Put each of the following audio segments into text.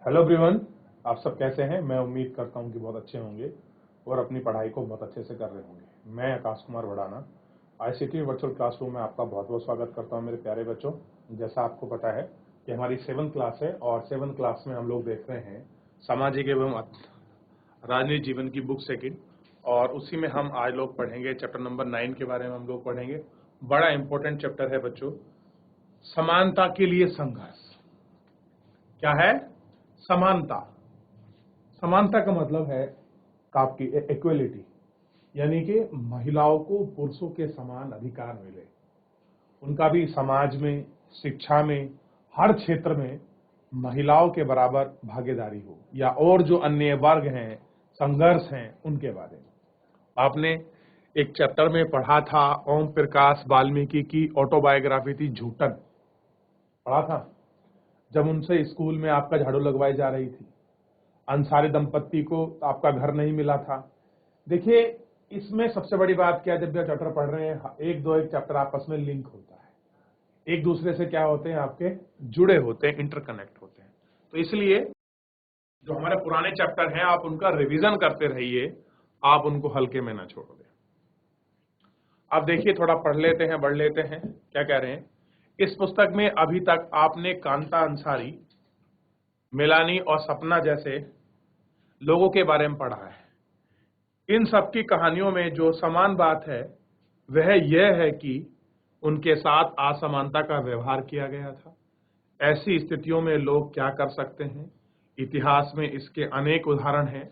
Hello everyone, आप सब कैसे हैं। मैं उम्मीद करता हूं कि बहुत अच्छे होंगे और अपनी पढ़ाई को बहुत अच्छे से कर रहे होंगे। मैं Akash Kumar वड़ाना ICT virtual classroom में आपका बहुत बहुत स्वागत करता हूं। मेरे प्यारे बच्चों, जैसा आपको पता है कि हमारी 7th क्लास है और 7th क्लास में हम लोग देख रहे हैं सामाजिक एवं राजनीतिक जीवन की बुक सेकंड, और उसी में हम आज लोग पढ़ेंगे चैप्टर नंबर 9 के बारे में हम लोग पढ़ेंगे। बड़ा इंपॉर्टेंट चैप्टर है बच्चों, समानता के लिए संघर्ष। क्या है? समानता। समानता का मतलब है आपकी इक्वलिटी, यानी कि महिलाओं को पुरुषों के समान अधिकार मिले, उनका भी समाज में, शिक्षा में, हर क्षेत्र में महिलाओं के बराबर भागीदारी हो, या और जो अन्य वर्ग हैं, संघर्ष हैं, उनके बारे में आपने एक चैप्टर में पढ़ा था। ओम प्रकाश वाल्मीकि की ऑटोबायोग्राफी थी, झूठन पढ़ा था, जब उनसे स्कूल में आपका झाड़ू लगवाई जा रही थी। अंसारी दंपत्ति को आपका घर नहीं मिला था। देखिए, इसमें सबसे बड़ी बात क्या है, जब भी आप चैप्टर पढ़ रहे हैं, एक चैप्टर आपस में लिंक होता है, एक दूसरे से क्या होते हैं, आपके जुड़े होते हैं, इंटरकनेक्ट होते हैं। तो इसलिए जो हमारे पुराने चैप्टर हैं, आप उनका रिवीजन करते रहिए, आप उनको हल्के में ना छोड़ दें। अब देखिए, थोड़ा पढ़ लेते हैं, बढ़ लेते हैं। क्या कह रहे हैं इस पुस्तक में? अभी तक आपने कांता अंसारी, मेलानी और सपना जैसे लोगों के बारे में पढ़ा है। इन सबकी कहानियों में जो समान बात है वह यह है कि उनके साथ असमानता का व्यवहार किया गया था। ऐसी स्थितियों में लोग क्या कर सकते हैं? इतिहास में इसके अनेक उदाहरण हैं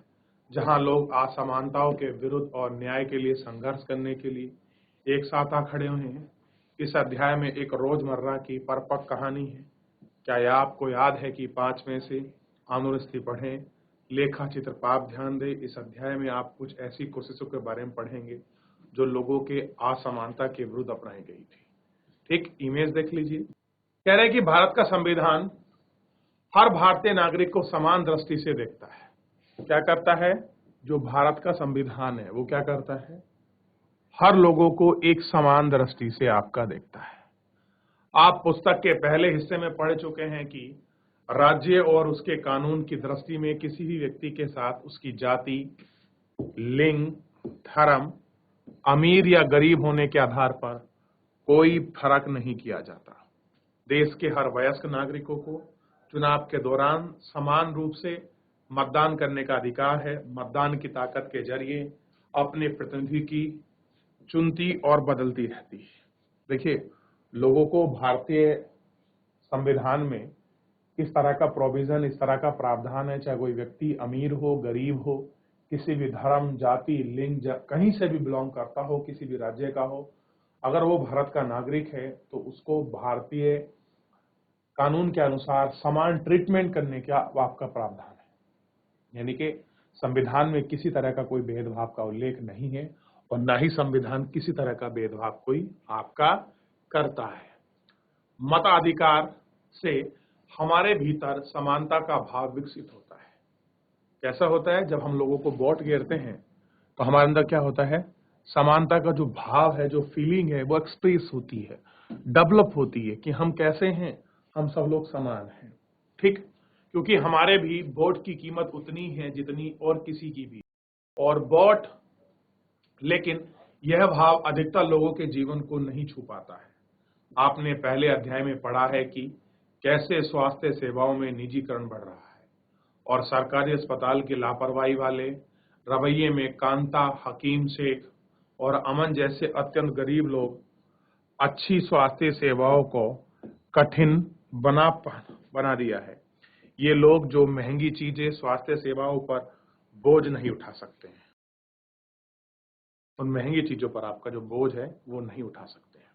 जहां लोग असमानताओं के विरुद्ध और न्याय के लिए संघर्ष करने के लिए एक साथ आ खड़े हुए हैं। इस अध्याय में एक रोजमर्रा की परिपक्व कहानी है। क्या यह आपको याद है कि 5 में से अनुस्थिति पढ़ें, लेखा चित्र पाप ध्यान दें। इस अध्याय में आप कुछ ऐसी कोशिशों के बारे में पढ़ेंगे जो लोगों के असमानता के विरुद्ध अपनाई गई थी। ठीक, इमेज देख लीजिए। कह रहे हैं कि भारत का संविधान हर भारतीय नागरिक को समान दृष्टि से देखता है। क्या करता है? जो भारत का संविधान है वो क्या करता है? हर लोगों को एक समान दृष्टि से आपका देखता है। आप पुस्तक के पहले हिस्से में पढ़ चुके हैं कि राज्य और उसके कानून की दृष्टि में किसी भी व्यक्ति के साथ उसकी जाति, लिंग, धर्म, अमीर या गरीब होने के आधार पर कोई फर्क नहीं किया जाता। देश के हर वयस्क नागरिकों को चुनाव के दौरान समान रूप से मतदान करने का अधिकार है। मतदान की ताकत के जरिए अपने प्रतिनिधि की चुनती और बदलती रहती है। देखिए, लोगों को भारतीय संविधान में इस तरह का प्रोविजन, इस तरह का प्रावधान है, चाहे कोई व्यक्ति अमीर हो, गरीब हो, किसी भी धर्म, जाति, लिंग, कहीं से भी बिलोंग करता हो, किसी भी राज्य का हो, अगर वो भारत का नागरिक है तो उसको भारतीय कानून के अनुसार समान ट्रीटमेंट करने का आपका प्रावधान है। यानी कि संविधान में किसी तरह का कोई भेदभाव का उल्लेख नहीं है और ना ही संविधान किसी तरह का भेदभाव कोई आपका करता है। मताधिकार से हमारे भीतर समानता का भाव विकसित होता है। कैसा होता है? जब हम लोगों को वोट गिरते हैं तो हमारे अंदर क्या होता है? समानता का जो भाव है, जो फीलिंग है, वो एक्सप्रेस होती है, डेवलप होती है कि हम कैसे हैं, हम सब लोग समान हैं। ठीक, क्योंकि हमारे भी वोट की कीमत उतनी है जितनी और किसी की भी, और वोट, लेकिन यह भाव अधिकतर लोगों के जीवन को नहीं छू पाता है। आपने पहले अध्याय में पढ़ा है कि कैसे स्वास्थ्य सेवाओं में निजीकरण बढ़ रहा है और सरकारी अस्पताल की लापरवाही वाले रवैये में कांता, हकीम शेख और अमन जैसे अत्यंत गरीब लोग अच्छी स्वास्थ्य सेवाओं को कठिन बना दिया है। ये लोग जो महंगी चीजें, स्वास्थ्य सेवाओं पर बोझ नहीं उठा सकते हैं, उन महंगी चीजों पर आपका जो बोझ है वो नहीं उठा सकते हैं।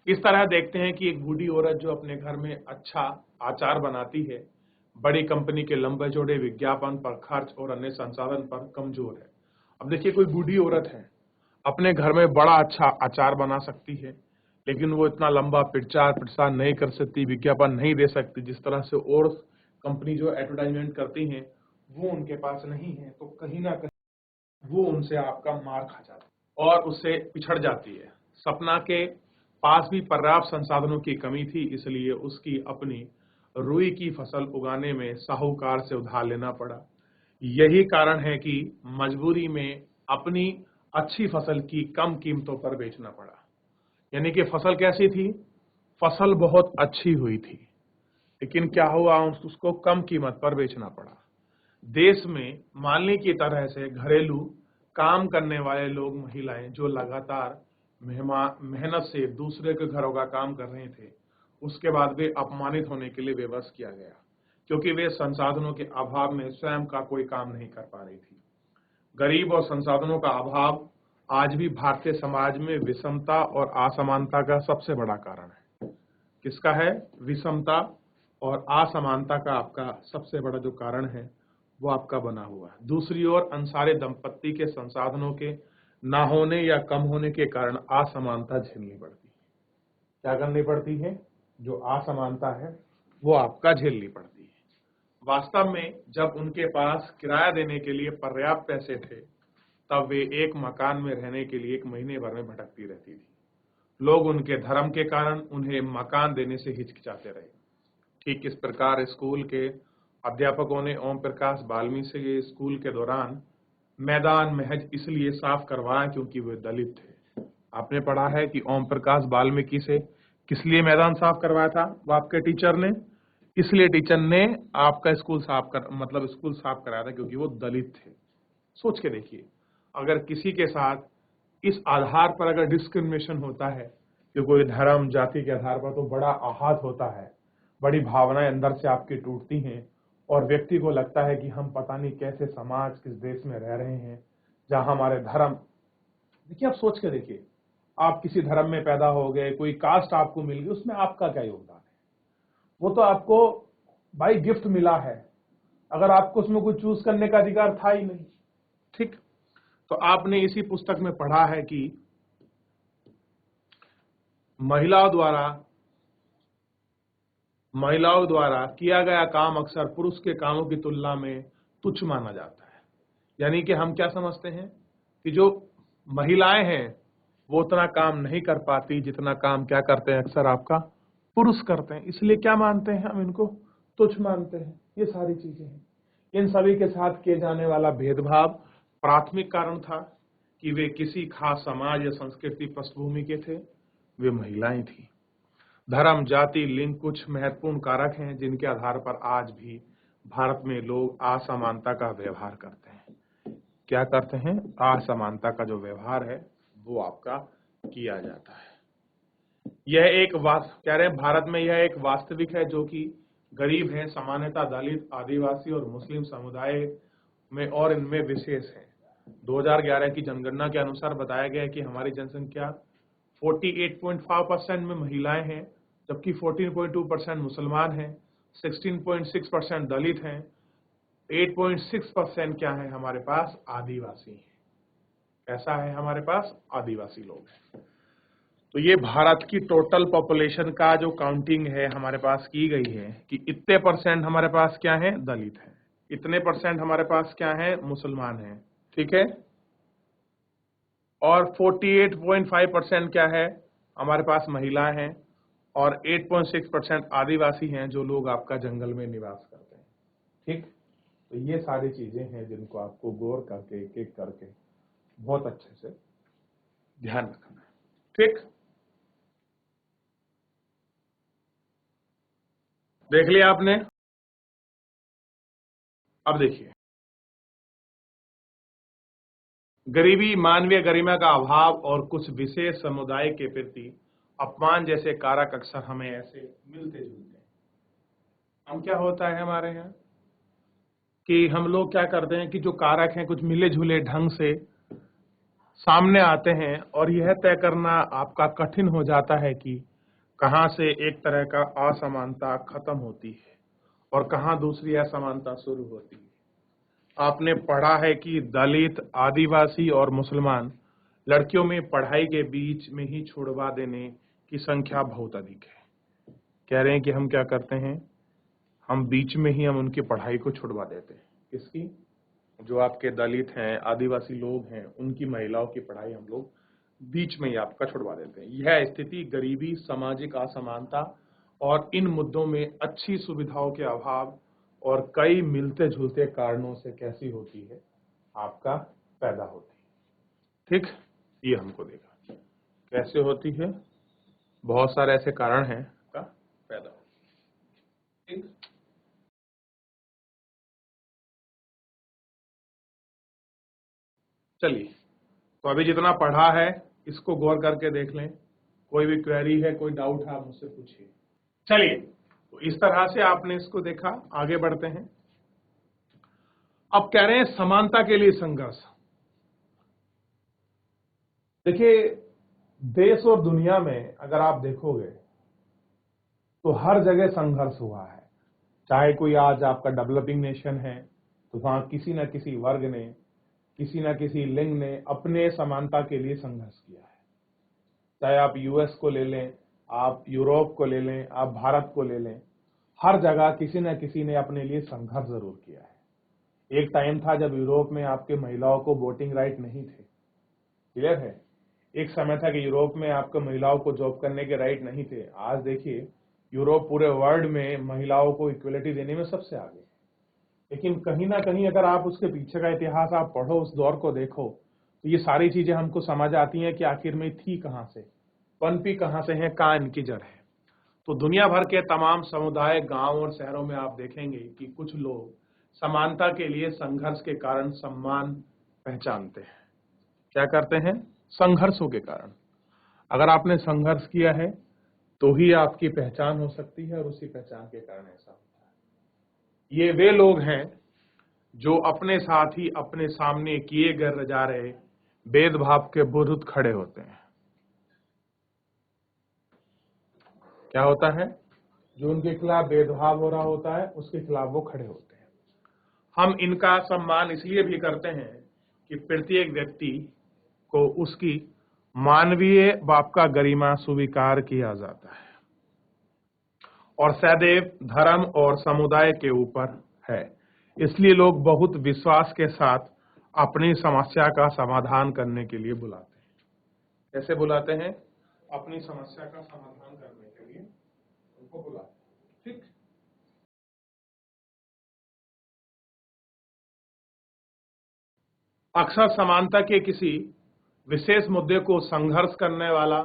इस तरह देखते हैं कि एक बूढ़ी औरत जो अपने घर में अच्छा अचार बनाती है, बड़ी कंपनी के लंबे चौड़े विज्ञापन पर खर्च और अन्य संसाधन पर कमजोर है। अब देखिए, कोई बूढ़ी औरत है, अपने घर में बड़ा अच्छा अचार बना सकती है, लेकिन वो इतना लंबा प्रचार प्रसार नहीं कर सकती, विज्ञापन नहीं दे सकती जिस तरह से और कंपनी जो एडवर्टाइजमेंट करती हैं वो उनके पास नहीं है। तो कहीं ना कहीं वो उनसे आपका मार खा जाती है और उससे पिछड़ जाती है। सपना के पास भी पर्याप्त संसाधनों की कमी थी, इसलिए उसकी अपनी रुई की फसल उगाने में साहूकार से उधार लेना पड़ा। यही कारण है कि मजबूरी में अपनी अच्छी फसल की कम कीमतों पर बेचना पड़ा। यानी कि फसल कैसी थी? फसल बहुत अच्छी हुई थी, लेकिन क्या हुआ, उसको कम कीमत पर बेचना पड़ा। देश में मालनी की तरह से घरेलू काम करने वाले लोग, महिलाएं जो लगातार मेहनत से दूसरे के घरों का काम कर रहे थे, उसके बाद वे अपमानित होने के लिए विवश किया गया, क्योंकि वे संसाधनों के अभाव में स्वयं का कोई काम नहीं कर पा रही थी। गरीब और संसाधनों का अभाव आज भी भारतीय समाज में विषमता और असमानता का सबसे बड़ा कारण है। किसका है? विषमता और असमानता का आपका सबसे बड़ा जो कारण है वो आपका बना हुआ है। दूसरी ओर अंसारी दंपत्ति के संसाधनों के ना होने या कम होने के कारण असमानता झेलनी पड़ती है। क्या करनी पड़ती है? जो असमानता है वो आपका झेलनी पड़ती है। वास्तव में जब उनके पास किराया देने के लिए पर्याप्त पैसे थे, तब वे एक मकान में रहने के लिए 1 महीने भर में भटकती रहती थी। लोग उनके धर्म के कारण उन्हें मकान देने से हिचकिचाते रहे। ठीक इस प्रकार स्कूल के अध्यापकों ने ओम प्रकाश वाल्मीकि के स्कूल के दौरान मैदान महज इसलिए साफ करवाया क्योंकि वे दलित थे। आपने पढ़ा है कि ओम प्रकाश वाल्मीकि से किस लिए मैदान साफ करवाया था? वो आपके टीचर ने, इसलिए टीचर ने आपका स्कूल साफ कराया था क्योंकि वो दलित थे। सोच के देखिए, अगर किसी के साथ इस आधार पर अगर डिस्क्रिमिनेशन होता है कि कोई धर्म जाति के आधार पर, तो बड़ा आहत होता है, बड़ी भावनाएं अंदर से आपकी टूटती हैं और व्यक्ति को लगता है कि हम पता नहीं कैसे समाज, किस देश में रह रहे हैं जहां हमारे धर्म। देखिए, आप सोच के देखिए, आप किसी धर्म में पैदा हो गए, कोई कास्ट आपको मिल गई, उसमें आपका क्या योगदान है? वो तो आपको बाय गिफ्ट मिला है, अगर आपको उसमें कुछ चूज करने का अधिकार था ही नहीं। ठीक, तो आपने इसी पुस्तक में पढ़ा है कि महिलाओं द्वारा किया गया काम अक्सर पुरुष के कामों की तुलना में तुच्छ माना जाता है। यानी कि हम क्या समझते हैं कि जो महिलाएं हैं वो उतना काम नहीं कर पाती जितना काम क्या करते हैं, अक्सर आपका पुरुष करते हैं। इसलिए क्या मानते हैं हम इनको? तुच्छ मानते हैं। ये सारी चीजें हैं। इन सभी के साथ किए जाने वाला भेदभाव प्राथमिक कारण था कि वे किसी खास समाज या संस्कृति पृष्ठभूमि के थे, वे महिलाएं थी। धर्म, जाति, लिंग कुछ महत्वपूर्ण कारक हैं जिनके आधार पर आज भी भारत में लोग असमानता का व्यवहार करते हैं। क्या करते हैं? असमानता का जो व्यवहार है वो आपका किया जाता है। यह एक कह रहे हैं भारत में यह एक वास्तविक है जो कि गरीब हैं, सामान्यतः दलित, आदिवासी और मुस्लिम समुदाय में और इनमें विशेष है। 2011 की जनगणना के अनुसार बताया गया है कि हमारी जनसंख्या 48.5% में महिलाएं हैं, जबकि 14.2% मुसलमान हैं, 16.6% दलित हैं, 8.6% क्या है हमारे पास? आदिवासी हैं। कैसा है हमारे पास? आदिवासी लोग हैं। तो ये भारत की टोटल पॉपुलेशन का जो काउंटिंग है हमारे पास की गई है कि इतने परसेंट हमारे पास क्या है? दलित है, इतने परसेंट हमारे पास क्या है? मुसलमान है। ठीक है, और 48.5% क्या है? हमारे पास महिलाएं हैं, और 8.6% आदिवासी हैं जो लोग आपका जंगल में निवास करते हैं। ठीक, तो ये सारी चीजें हैं जिनको आपको गौर करके एक एक करके बहुत अच्छे से ध्यान रखना है। ठीक, देख लिया आपने? अब देखिए, गरीबी, मानवीय गरिमा का अभाव और कुछ विशेष समुदाय के प्रति अपमान जैसे कारक अक्सर हमें ऐसे मिलते जुलते हैं। हम क्या होता है हमारे यहाँ कि हम लोग क्या करते हैं कि जो कारक हैं कुछ मिले जुले ढंग से सामने आते हैं, और यह तय करना आपका कठिन हो जाता है कि कहां से एक तरह का असमानता खत्म होती है और कहां दूसरी असमानता शुरू होती है। आपने पढ़ा है कि दलित, आदिवासी और मुसलमान लड़कियों में पढ़ाई के बीच में ही छुड़वा देने की संख्या बहुत अधिक है। कह रहे हैं कि हम क्या करते हैं, हम बीच में ही हम उनकी पढ़ाई को छुड़वा देते हैं। किसकी? जो आपके दलित हैं, आदिवासी लोग हैं, उनकी महिलाओं की पढ़ाई हम लोग बीच में ही आपका छुड़वा देते हैं। यह स्थिति गरीबी, सामाजिक असमानता और इन मुद्दों में अच्छी सुविधाओं के अभाव और कई मिलते जुलते कारणों से कैसी होती है, आपका पैदा होती है। ठीक, ये हमको देखा कैसे होती है, बहुत सारे ऐसे कारण हैं का पैदा होती है। ठीक, चलिए, तो अभी जितना पढ़ा है इसको गौर करके देख लें। कोई भी क्वेरी है, कोई डाउट है, आप मुझसे पूछिए। चलिए, तो इस तरह से आपने इसको देखा, आगे बढ़ते हैं। अब कह रहे हैं समानता के लिए संघर्ष। देखिए, देश और दुनिया में अगर आप देखोगे तो हर जगह संघर्ष हुआ है। चाहे कोई आज आपका डेवलपिंग नेशन है तो वहां किसी न किसी वर्ग ने, किसी न किसी लिंग ने अपने समानता के लिए संघर्ष किया है। चाहे आप यूएस को ले लें, आप यूरोप को ले लें, आप भारत को ले लें, हर जगह किसी न किसी ने अपने लिए संघर्ष जरूर किया है। एक टाइम था जब यूरोप में आपके महिलाओं को वोटिंग राइट नहीं थे, क्लियर है। एक समय था कि यूरोप में आपको महिलाओं को जॉब करने के राइट नहीं थे। आज देखिए, यूरोप पूरे वर्ल्ड में महिलाओं को इक्वलिटी देने में सबसे आगे है। लेकिन कहीं ना कहीं अगर आप उसके पीछे का इतिहास आप पढ़ो, उस दौर को देखो, तो ये सारी चीजें हमको समझ आती हैं कि आखिर में थी कहां से, पनपी कहां से है, कहां इनकी जड़ है। तो दुनिया भर के तमाम समुदाय, गांव और शहरों में आप देखेंगे कि कुछ लोग समानता के लिए संघर्ष के कारण सम्मान पहचानते हैं। क्या करते हैं? संघर्षों के कारण। अगर आपने संघर्ष किया है तो ही आपकी पहचान हो सकती है, और उसी पहचान के कारण ऐसा होता है। ये वे लोग हैं जो अपने साथ ही अपने सामने किए गए जा रहे भेदभाव के विरुद्ध खड़े होते हैं। क्या होता है? जो उनके खिलाफ भेदभाव हो रहा होता है, उसके खिलाफ वो खड़े होते हैं। हम इनका सम्मान इसलिए भी करते हैं कि प्रत्येक व्यक्ति को उसकी मानवीय बाप का गरिमा स्वीकार किया जाता है और सदैव धर्म और समुदाय के ऊपर है। इसलिए लोग बहुत विश्वास के साथ अपनी समस्या का समाधान करने के लिए बुलाते हैं। कैसे बुलाते हैं? अपनी समस्या का समाधान करने के लिए उनको बुलाते हैं। ठीक, अक्सर समानता के किसी विशेष मुद्दे को संघर्ष करने वाला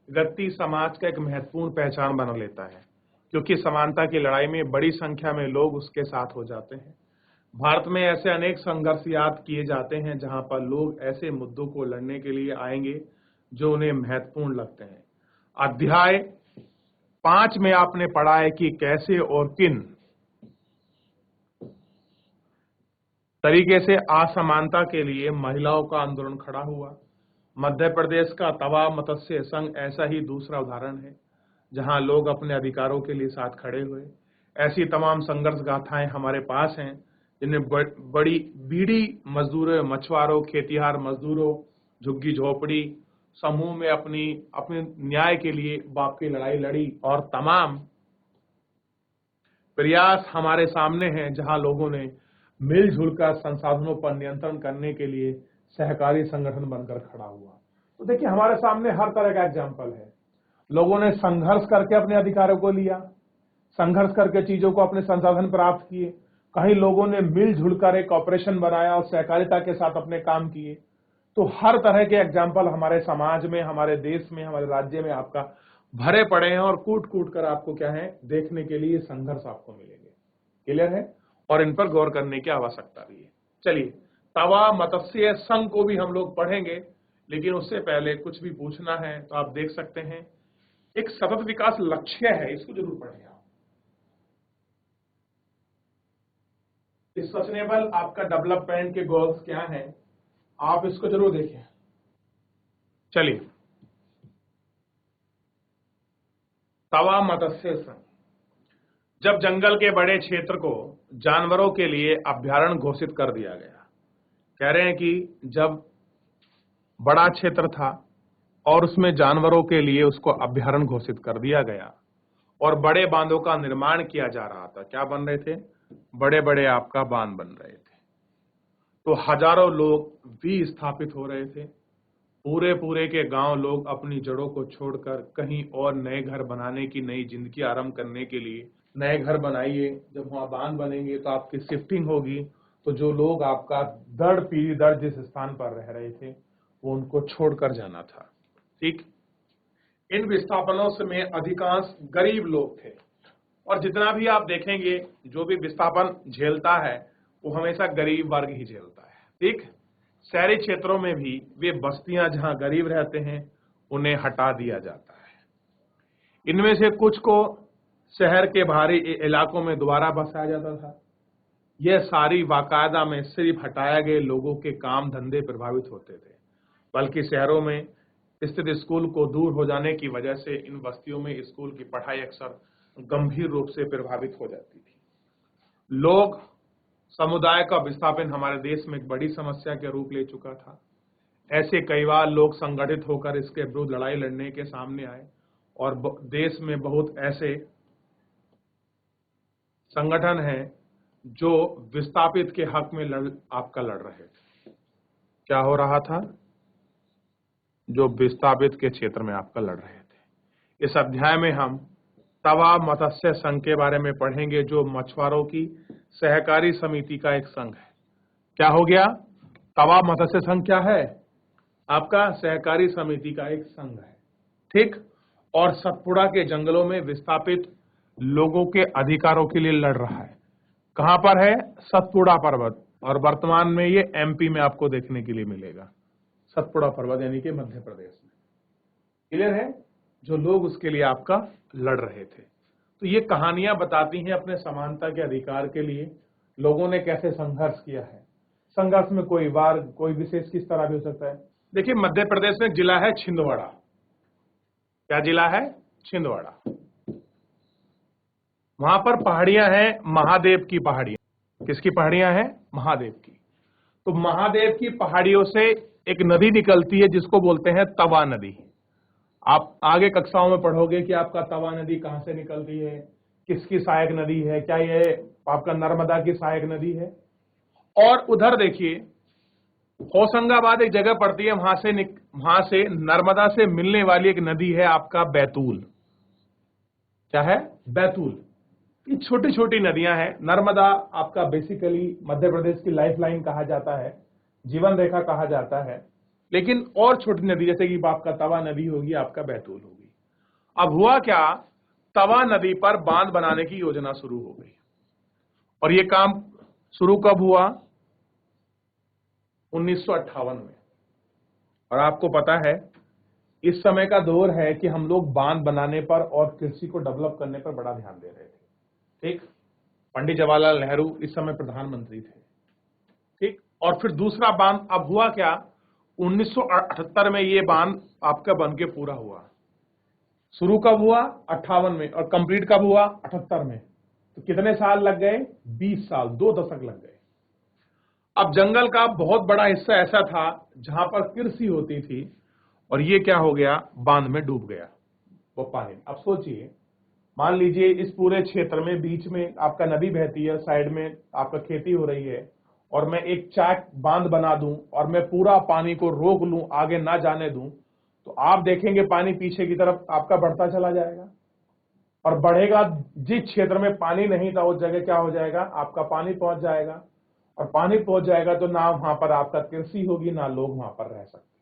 व्यक्ति समाज का एक महत्वपूर्ण पहचान बना लेता है, क्योंकि समानता की लड़ाई में बड़ी संख्या में लोग उसके साथ हो जाते हैं। भारत में ऐसे अनेक संघर्ष याद किए जाते हैं जहां पर लोग ऐसे मुद्दों को लड़ने के लिए आएंगे जो उन्हें महत्वपूर्ण लगते हैं। अध्याय 5 में आपने पढ़ा है कि कैसे और किन तरीके से असमानता के लिए महिलाओं का आंदोलन खड़ा हुआ। मध्य प्रदेश का तवा मत्स्य संघ ऐसा ही दूसरा उदाहरण है, जहां लोग अपने अधिकारों के लिए साथ खड़े हुए। ऐसी तमाम संघर्ष गाथाएं हमारे पास हैं, जिन्हें बड़ी बीड़ी मजदूरों, मछुआरों, खेतिहार मजदूरों, झुग्गी झोपड़ी समूह में अपने न्याय के लिए बाप की लड़ाई लड़ी, और तमाम प्रयास हमारे सामने हैं जहां लोगों ने मिलजुल कर संसाधनों पर नियंत्रण करने के लिए सहकारी संगठन बनकर खड़ा हुआ। तो देखिए, हमारे सामने हर तरह का एग्जाम्पल है। लोगों ने संघर्ष करके अपने अधिकारों को लिया, संघर्ष करके चीजों को, अपने संसाधन प्राप्त किए। कहीं लोगों ने मिलजुल कर एक ऑपरेशन बनाया और सहकारिता के साथ अपने काम किए। तो हर तरह के एग्जाम्पल हमारे समाज में, हमारे देश में, हमारे राज्य में आपका भरे पड़े हैं, और कूट कूट कर आपको क्या है देखने के लिए संघर्ष आपको मिलेंगे। क्लियर है? और इन पर गौर करने की आवश्यकता भी है। चलिए, तवा मत्स्य संघ को भी हम लोग पढ़ेंगे, लेकिन उससे पहले कुछ भी पूछना है तो आप देख सकते हैं। एक सतत विकास लक्ष्य है, इसको जरूर पढ़ें आप। सस्टेनेबल आपका डेवलपमेंट के गोल्स क्या हैं, आप इसको जरूर देखें। चलिए, तवा मत्स्य संघ। जब जंगल के बड़े क्षेत्र को जानवरों के लिए अभयारण्य घोषित कर दिया गया, कह रहे हैं कि जब बड़ा क्षेत्र था और उसमें जानवरों के लिए उसको अभयारण्य घोषित कर दिया गया और बड़े बांधों का निर्माण किया जा रहा था। क्या बन रहे थे? बड़े बड़े आपका बांध बन रहे थे। तो हजारों लोग भी स्थापित हो रहे थे, पूरे पूरे के गांव लोग अपनी जड़ों को छोड़कर कहीं और नए घर बनाने की, नई जिंदगी आरंभ करने के लिए नए घर बनाइए। जब वहां बांध बनेंगे तो आपकी शिफ्टिंग होगी, तो जो लोग आपका दर पीढ़ी दर जिस स्थान पर रह रहे थे वो उनको छोड़कर जाना था। ठीक, इन विस्थापनों से में अधिकांश गरीब लोग थे, और जितना भी आप देखेंगे जो भी विस्थापन झेलता है वो हमेशा गरीब वर्ग ही झेलता है। ठीक, शहरी क्षेत्रों में भी वे बस्तियां जहां गरीब रहते हैं उन्हें हटा दिया जाता है। इनमें से कुछ को शहर के बाहरी इलाकों में दोबारा बसाया जाता था। यह सारी बाकायदा में सिर्फ हटाए गए लोगों के काम धंधे प्रभावित होते थे, बल्कि शहरों में स्थित स्कूल को दूर हो जाने की वजह से इन बस्तियों में स्कूल की पढ़ाई अक्सर गंभीर रूप से प्रभावित हो जाती थी। लोग समुदाय का विस्थापन हमारे देश में एक बड़ी समस्या के रूप ले चुका था। ऐसे कई बार लोग संगठित होकर इसके विरुद्ध लड़ाई लड़ने के सामने आए, और देश में बहुत ऐसे संगठन हैं जो विस्थापित के हक में आपका लड़ रहे थे। क्या हो रहा था? जो विस्थापित के क्षेत्र में आपका लड़ रहे थे। इस अध्याय में हम तवा मत्स्य संघ के बारे में पढ़ेंगे, जो मछुआरों की सहकारी समिति का एक संघ है। क्या हो गया? तवा मत्स्य संघ क्या है? आपका सहकारी समिति का एक संघ है। ठीक, और सतपुड़ा के जंगलों में विस्थापित लोगों के अधिकारों के लिए लड़ रहा है। कहां पर है? सतपुड़ा पर्वत, और वर्तमान में ये एमपी में आपको देखने के लिए मिलेगा। सतपुड़ा पर्वत यानी कि मध्य प्रदेश में। क्लियर है? जो लोग उसके लिए आपका लड़ रहे थे। तो ये कहानियां बताती हैं अपने समानता के अधिकार के लिए लोगों ने कैसे संघर्ष किया है। संघर्ष में कोई वर्ग, कोई विशेष किस तरह भी हो सकता है। देखिए, मध्य प्रदेश में एक जिला है छिंदवाड़ा। क्या जिला है? छिंदवाड़ा। वहां पर पहाड़ियां हैं, महादेव की पहाड़ियां। किसकी पहाड़ियां हैं? महादेव की। तो महादेव की पहाड़ियों से एक नदी निकलती है जिसको बोलते हैं तवा नदी। आप आगे कक्षाओं में पढ़ोगे कि आपका तवा नदी कहां से निकलती है, किसकी सहायक नदी है, क्या ये आपका नर्मदा की सहायक नदी है। और उधर देखिए, होशंगाबाद एक जगह पड़ती है, वहां से नर्मदा से मिलने वाली एक नदी है आपका बैतूल। क्या है? बैतूल। ये छोटी छोटी नदियां हैं। नर्मदा आपका बेसिकली मध्य प्रदेश की लाइफलाइन कहा जाता है, जीवन रेखा कहा जाता है। लेकिन और छोटी नदी जैसे कि आपका तवा नदी होगी, आपका बैतूल होगी। अब हुआ क्या? तवा नदी पर बांध बनाने की योजना शुरू हो गई, और ये काम शुरू कब हुआ? 1958 में। और आपको पता है इस समय का दौर है कि हम लोग बांध बनाने पर और कृषि को डेवलप करने पर बड़ा ध्यान दे रहे थे। ठीक, पंडित जवाहरलाल नेहरू इस समय प्रधानमंत्री थे। ठीक, और फिर दूसरा बांध अब हुआ क्या? 1978 में ये बांध आपका बन के पूरा हुआ। शुरू कब हुआ? 58 में, और कंप्लीट कब हुआ? 78 में। तो कितने साल लग गए? 20 साल, 2 दशक लग गए। अब जंगल का बहुत बड़ा हिस्सा ऐसा था जहां पर कृषि होती थी, और ये क्या हो गया? बांध में डूब गया वो पानी। अब सोचिए, मान लीजिए इस पूरे क्षेत्र में बीच में आपका नदी बहती है, साइड में आपका खेती हो रही है, और मैं एक चैक बांध बना दूं और मैं पूरा पानी को रोक लूं, आगे ना जाने दूं, तो आप देखेंगे पानी पीछे की तरफ आपका बढ़ता चला जाएगा और बढ़ेगा। जिस क्षेत्र में पानी नहीं था उस जगह क्या हो जाएगा? आपका पानी पहुंच जाएगा, और पानी पहुंच जाएगा तो ना वहां पर आपका कृषि होगी, ना लोग वहां पर रह सकते हैं।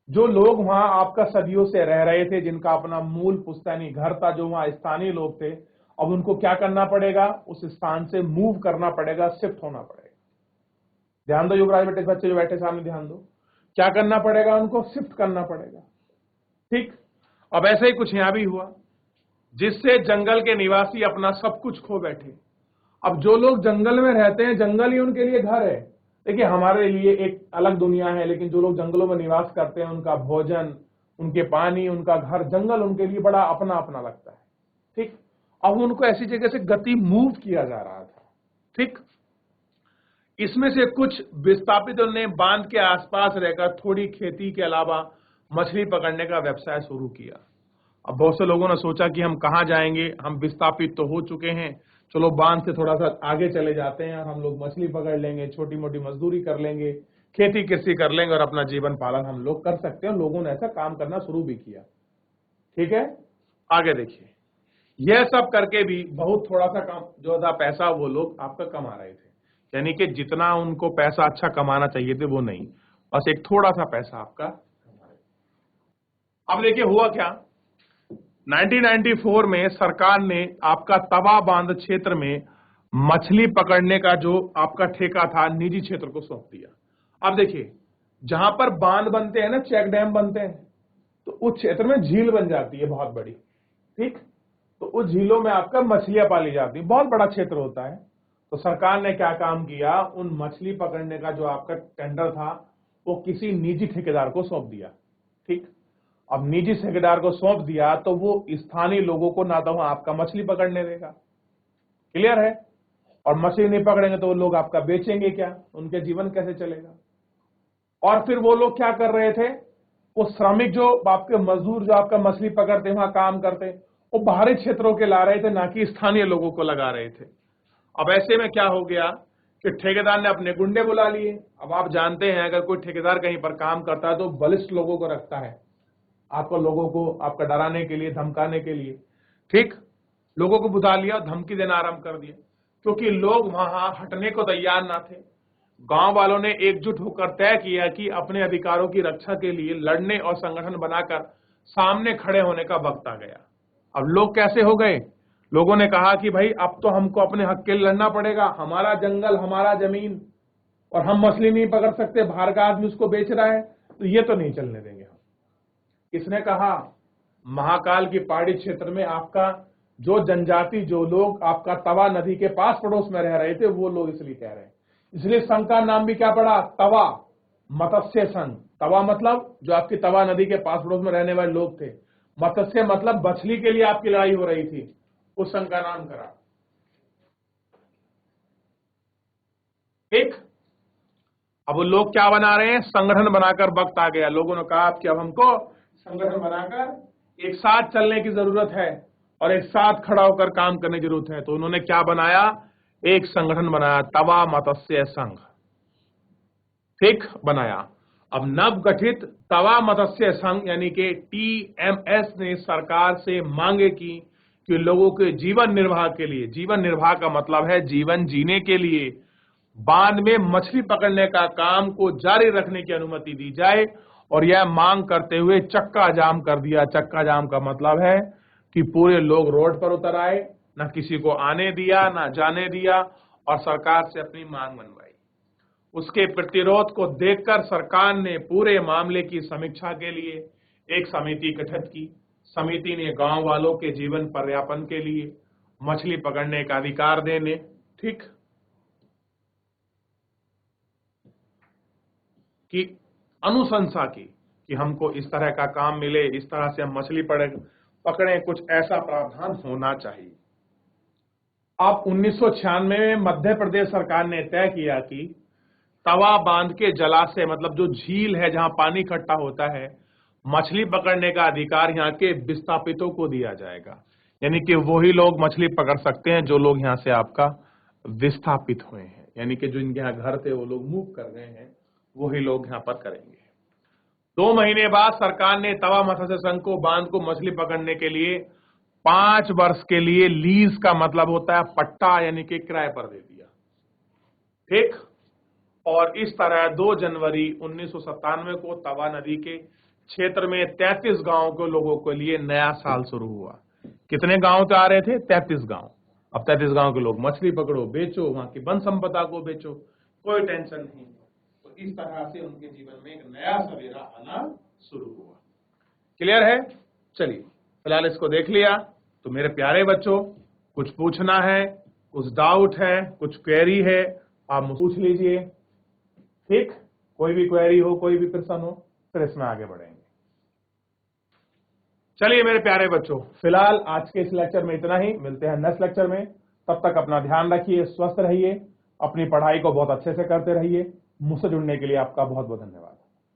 जो लोग वहां आपका सदियों से रह रहे थे, जिनका अपना मूल पुश्तैनी घर था, जो वहां स्थानीय लोग थे, अब उनको क्या करना पड़ेगा? उस स्थान से मूव करना पड़ेगा, शिफ्ट होना पड़ेगा। ध्यान दो युवराज बेटे, बच्चे जो बैठे सामने ध्यान दो, क्या करना पड़ेगा? उनको शिफ्ट करना पड़ेगा। ठीक, अब ऐसे ही कुछ यहां भी हुआ, जिससे जंगल के निवासी अपना सब कुछ खो बैठे। अब जो लोग जंगल में रहते हैं, जंगल ही उनके लिए घर है। देखिए, हमारे लिए एक अलग दुनिया है, लेकिन जो लोग जंगलों में निवास करते हैं, उनका भोजन, उनके पानी, उनका घर, जंगल उनके लिए बड़ा अपना अपना लगता है। ठीक, अब उनको ऐसी जगह से गति मूव किया जा रहा था। ठीक, इसमें से कुछ विस्थापितों ने बांध के आसपास रहकर थोड़ी खेती के अलावा मछली पकड़ने का व्यवसाय शुरू किया। अब बहुत से लोगों ने सोचा कि हम कहां जाएंगे, हम विस्थापित तो हो चुके हैं, चलो बांध से थोड़ा सा आगे चले जाते हैं और हम लोग मछली पकड़ लेंगे, छोटी मोटी मजदूरी कर लेंगे, खेती कृषि कर लेंगे और अपना जीवन पालन हम लोग कर सकते हैं। लोगों ने ऐसा काम करना शुरू भी किया। ठीक है, आगे देखिए, यह सब करके भी बहुत थोड़ा सा काम जो था पैसा वो लोग आपका कमा रहे थे, यानी कि जितना उनको पैसा अच्छा कमाना चाहिए थे वो नहीं, बस एक थोड़ा सा पैसा आपका कमा रहे थे। अब देखिए हुआ क्या, 1994 में सरकार ने आपका तवा बांध क्षेत्र में मछली पकड़ने का जो आपका ठेका था निजी क्षेत्र को सौंप दिया। अब देखिए, जहां पर बांध बनते हैं ना, चेक डैम बनते हैं, तो उस क्षेत्र में झील बन जाती है बहुत बड़ी। ठीक, तो उस झीलों में आपका मछलियां पाली जाती है, बहुत बड़ा क्षेत्र होता है। तो सरकार ने क्या काम किया, उन मछली पकड़ने का जो आपका टेंडर था वो किसी निजी ठेकेदार को सौंप दिया। ठीक, अब निजी ठेकेदार को सौंप दिया तो वो स्थानीय लोगों को ना तो आपका मछली पकड़ने देगा, क्लियर है, और मछली नहीं पकड़ेंगे तो वो लोग आपका बेचेंगे क्या, उनके जीवन कैसे चलेगा। और फिर वो लोग क्या कर रहे थे, वो श्रमिक जो आपके मजदूर जो आपका मछली पकड़ते वहां काम करते, वो बाहरी क्षेत्रों के ला रहे थे, ना कि स्थानीय लोगों को लगा रहे थे। अब ऐसे में क्या हो गया कि ठेकेदार ने अपने गुंडे बुला लिए। अब आप जानते हैं अगर कोई ठेकेदार कहीं पर काम करता है तो बलिष्ठ लोगों को रखता है, आपको लोगों को आपका डराने के लिए, धमकाने के लिए। ठीक, लोगों को बुला लिया, धमकी देना आरंभ कर दिया, क्योंकि लोग वहां हटने को तैयार ना थे। गांव वालों ने एकजुट होकर तय किया कि अपने अधिकारों की रक्षा के लिए लड़ने और संगठन बनाकर सामने खड़े होने का वक्त आ गया। अब लोग कैसे हो गए, लोगों ने कहा कि भाई अब तो हमको अपने हक के लिए लड़ना पड़ेगा, हमारा जंगल, हमारा जमीन, और हम मछली नहीं पकड़ सकते, बाहर का आदमी उसको बेच रहा है, तो ये तो नहीं चलने देंगे हम। किसने कहा, महाकाल की पहाड़ी क्षेत्र में आपका जो जनजाति, जो लोग आपका तवा नदी के पास पड़ोस में रह रहे थे, वो लोग इसलिए कह रहे हैं। इसलिए संघ का नाम भी क्या पड़ा, तवा मत्स्य संघ। तवा मतलब जो आपकी तवा नदी के पास पड़ोस में रहने वाले लोग थे, मत्स्य मतलब मछली के लिए आपकी लड़ाई हो रही थी, उस संघ का नाम करा। ठीक, अब लोग क्या बना रहे हैं, संगठन बनाकर वक्त आ गया। लोगों ने कहा कि अब हमको संगठन बनाकर एक साथ चलने की जरूरत है और एक साथ खड़ा होकर काम करने की जरूरत है। तो उन्होंने क्या बनाया, एक संगठन बनाया, तवा मत्स्य संघ। ठीक, बनाया। अब नव गठित तवा मत्स्य संघ यानी कि TMS ने सरकार से मांगे की कि लोगों के जीवन निर्वाह के लिए, जीवन निर्वाह का मतलब है जीवन जीने के लिए, बांध में मछली पकड़ने का काम को जारी रखने की अनुमति दी जाए। और यह मांग करते हुए चक्का जाम कर दिया। चक्का जाम का मतलब है कि पूरे लोग रोड पर उतर आए, ना किसी को आने दिया ना जाने दिया, और सरकार से अपनी मांग मनवाई। उसके प्रतिरोध को देखकर सरकार ने पूरे मामले की समीक्षा के लिए एक समिति गठित की। समिति ने गांव वालों के जीवन पर्यापन के लिए मछली पकड़ने का अधिकार देने, ठीक, की अनुशंसा की कि हमको इस तरह का काम मिले, इस तरह से हम मछली पकड़ें, कुछ ऐसा प्रावधान होना चाहिए। अब 1996 में मध्य प्रदेश सरकार ने तय किया कि तवा बांध के जलाशय मतलब जो झील है जहां पानी इकट्ठा होता है, मछली पकड़ने का अधिकार यहाँ के विस्थापितों को दिया जाएगा। यानी कि वही लोग मछली पकड़ सकते हैं जो लोग यहाँ से आपका विस्थापित हुए हैं, यानी कि जो इनके यहाँ घर थे वो लोग मूव कर गए हैं, वही लोग यहाँ पर करेंगे। 2 महीने बाद सरकार ने तवा मत्स्य संघ को बांध को मछली पकड़ने के लिए 5 वर्ष के लिए लीज का मतलब होता है पट्टा, यानी कि किराए पर दे दिया। ठीक, और इस तरह 2 जनवरी 1997 को तवा नदी के क्षेत्र में 33 गांवों के लोगों के लिए नया साल शुरू हुआ। कितने गांव से आ रहे थे, 33 गांव। अब 33 गांव के लोग मछली पकड़ो, बेचो, वहां की वन संपदा को बेचो, कोई टेंशन नहीं। तो इस तरह से उनके जीवन में एक नया सवेरा आना शुरू हुआ। क्लियर है? चलिए, फिलहाल इसको देख लिया। तो मेरे प्यारे बच्चों, कुछ पूछना है, कुछ डाउट है, कुछ क्वेरी है, आप पूछ लीजिए। ठीक, कोई भी क्वेरी हो, कोई भी प्रश्न हो, फिर इसमें आगे बढ़ेंगे। चलिए मेरे प्यारे बच्चों, फिलहाल आज के इस लेक्चर में इतना ही। मिलते हैं नेक्स्ट लेक्चर में। तब तक अपना ध्यान रखिए, स्वस्थ रहिए, अपनी पढ़ाई को बहुत अच्छे से करते रहिए। मुझसे जुड़ने के लिए आपका बहुत बहुत धन्यवाद।